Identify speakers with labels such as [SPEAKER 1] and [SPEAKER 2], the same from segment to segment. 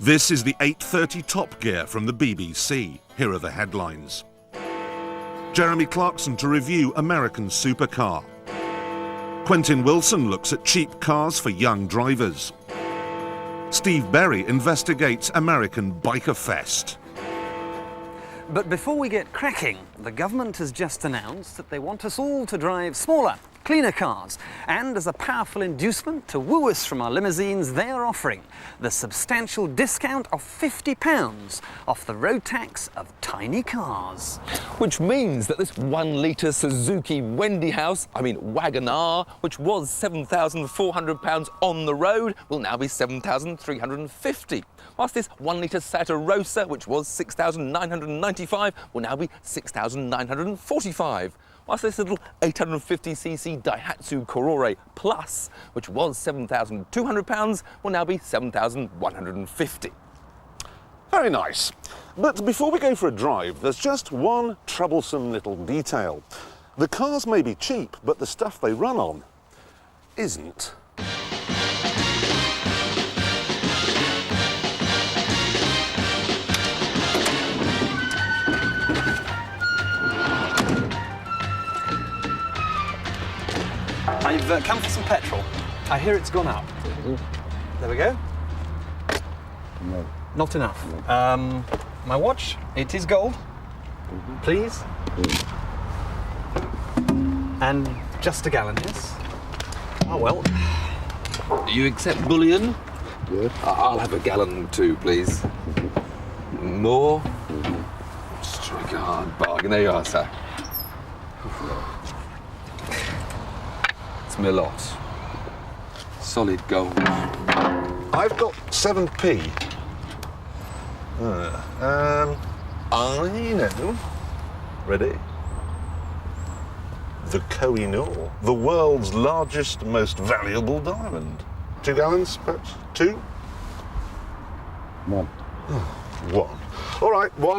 [SPEAKER 1] This is the 8:30 Top Gear from the BBC. Here are the headlines. Jeremy Clarkson to review American supercar. Quentin Wilson looks at cheap cars for young drivers. Steve Berry investigates American Biker Fest.
[SPEAKER 2] But before we get cracking, the government has just announced that they want us all to drive smaller, cleaner cars. And as a powerful inducement to woo us from our limousines, they are offering the substantial discount of £50 off the road tax of tiny cars.
[SPEAKER 3] Which means that this 1 litre Suzuki Wagon R, which was £7,400 on the road, will now be £7,350. Whilst this 1 litre Santa Rosa, which was £6,995, will now be £6,945. Whilst this little 850cc Daihatsu Korore Plus, which was £7,200, will now be £7,150.
[SPEAKER 1] Very nice. But before we go for a drive, there's just one troublesome little detail. The cars may be cheap, but the stuff they run on isn't.
[SPEAKER 2] I've come for some petrol. I hear it's gone up. There we go.
[SPEAKER 4] No.
[SPEAKER 2] Not enough. My watch, it is gold. Please. And just a gallon, yes? Oh, well.
[SPEAKER 3] You accept bullion?
[SPEAKER 4] Yeah.
[SPEAKER 3] I'll have a gallon too, please. More? Strike a hard bargain. There you are, sir. It's me a lot. Solid gold.
[SPEAKER 1] I've got 7p. I know. Ready? The Koh-i-Noor, the world's largest, most valuable diamond. 2 gallons, perhaps? 2?
[SPEAKER 4] 1.
[SPEAKER 1] 1. All right, 1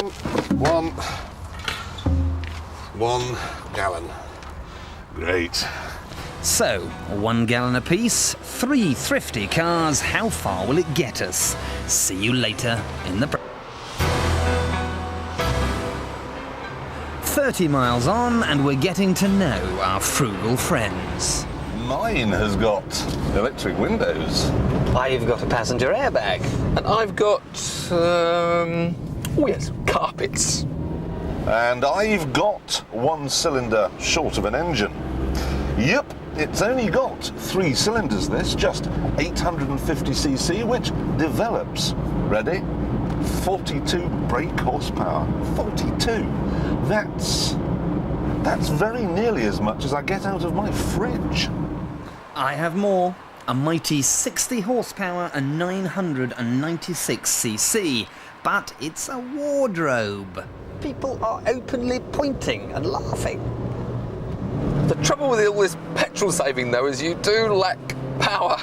[SPEAKER 1] gallon. Great.
[SPEAKER 2] So, 1 gallon apiece, 3 thrifty cars. How far will it get us? See you later in the... 30 miles on, and we're getting to know our frugal friends.
[SPEAKER 1] Mine has got electric windows.
[SPEAKER 2] I've got a passenger airbag.
[SPEAKER 3] And I've got, carpets.
[SPEAKER 1] And I've got 1 cylinder short of an engine. Yep, it's only got 3 cylinders this, just 850cc, which develops, ready, 42 brake horsepower. 42. That's very nearly as much as I get out of my fridge.
[SPEAKER 2] I have more. A mighty 60 horsepower and 996cc. But it's a wardrobe. People are openly pointing and laughing.
[SPEAKER 3] The trouble with all this petrol saving, though, is you do lack power.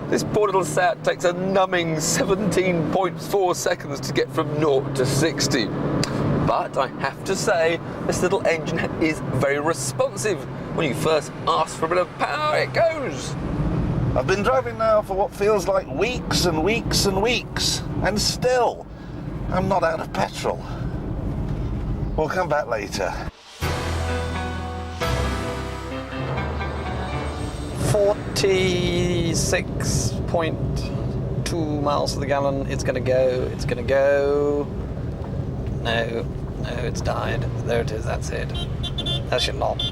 [SPEAKER 3] This poor little Seat takes a numbing 17.4 seconds to get from 0 to 60. But I have to say, this little engine is very responsive. When you first ask for a bit of power, it goes.
[SPEAKER 1] I've been driving now for what feels like weeks and weeks and weeks, and still, I'm not out of petrol. We'll come back later.
[SPEAKER 2] 46.2 miles to the gallon. It's gonna go. No, it's died. There it is, that's it. That's your lot.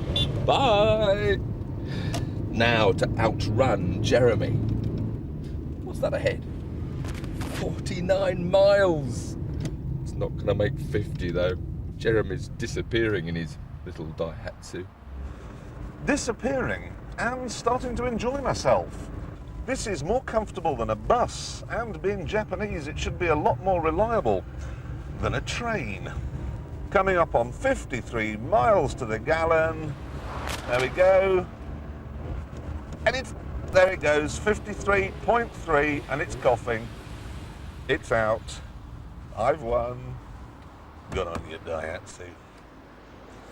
[SPEAKER 3] Bye! Now to outrun Jeremy. What's that ahead? 49 miles! It's not gonna make 50 though. Jeremy's disappearing in his little Daihatsu.
[SPEAKER 1] Disappearing and starting to enjoy myself. This is more comfortable than a bus, and being Japanese, it should be a lot more reliable than a train. Coming up on 53 miles to the gallon. There we go. And there it goes, 53.3, and it's coughing. It's out. I've won. Good on you, Daihatsu.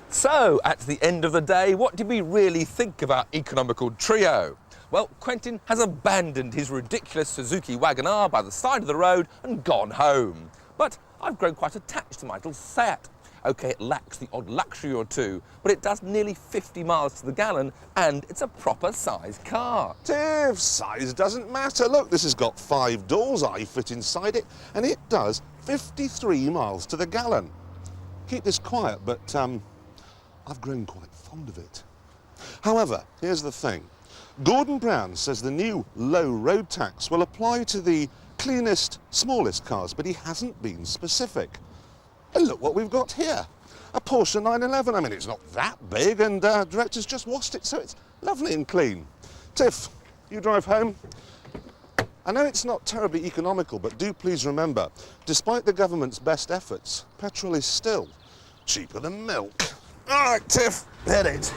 [SPEAKER 3] So, at the end of the day, what did we really think of our economical trio? Well, Quentin has abandoned his ridiculous Suzuki Wagon-R by the side of the road and gone home. But I've grown quite attached to my little Seat. OK, it lacks the odd luxury or two, but it does nearly 50 miles to the gallon, and it's a proper size car.
[SPEAKER 1] Tiff, size doesn't matter. Look, this has got 5 doors. I fit inside it, and it does 53 miles to the gallon. Keep this quiet, but I've grown quite fond of it. However, here's the thing. Gordon Brown says the new low road tax will apply to the cleanest, smallest cars, but he hasn't been specific. And look what we've got here. A Porsche 911. I mean, it's not that big, and director's just washed it, so it's lovely and clean. Tiff, you drive home. I know it's not terribly economical, but do please remember, despite the government's best efforts, petrol is still cheaper than milk. All right, Tiff, hit it.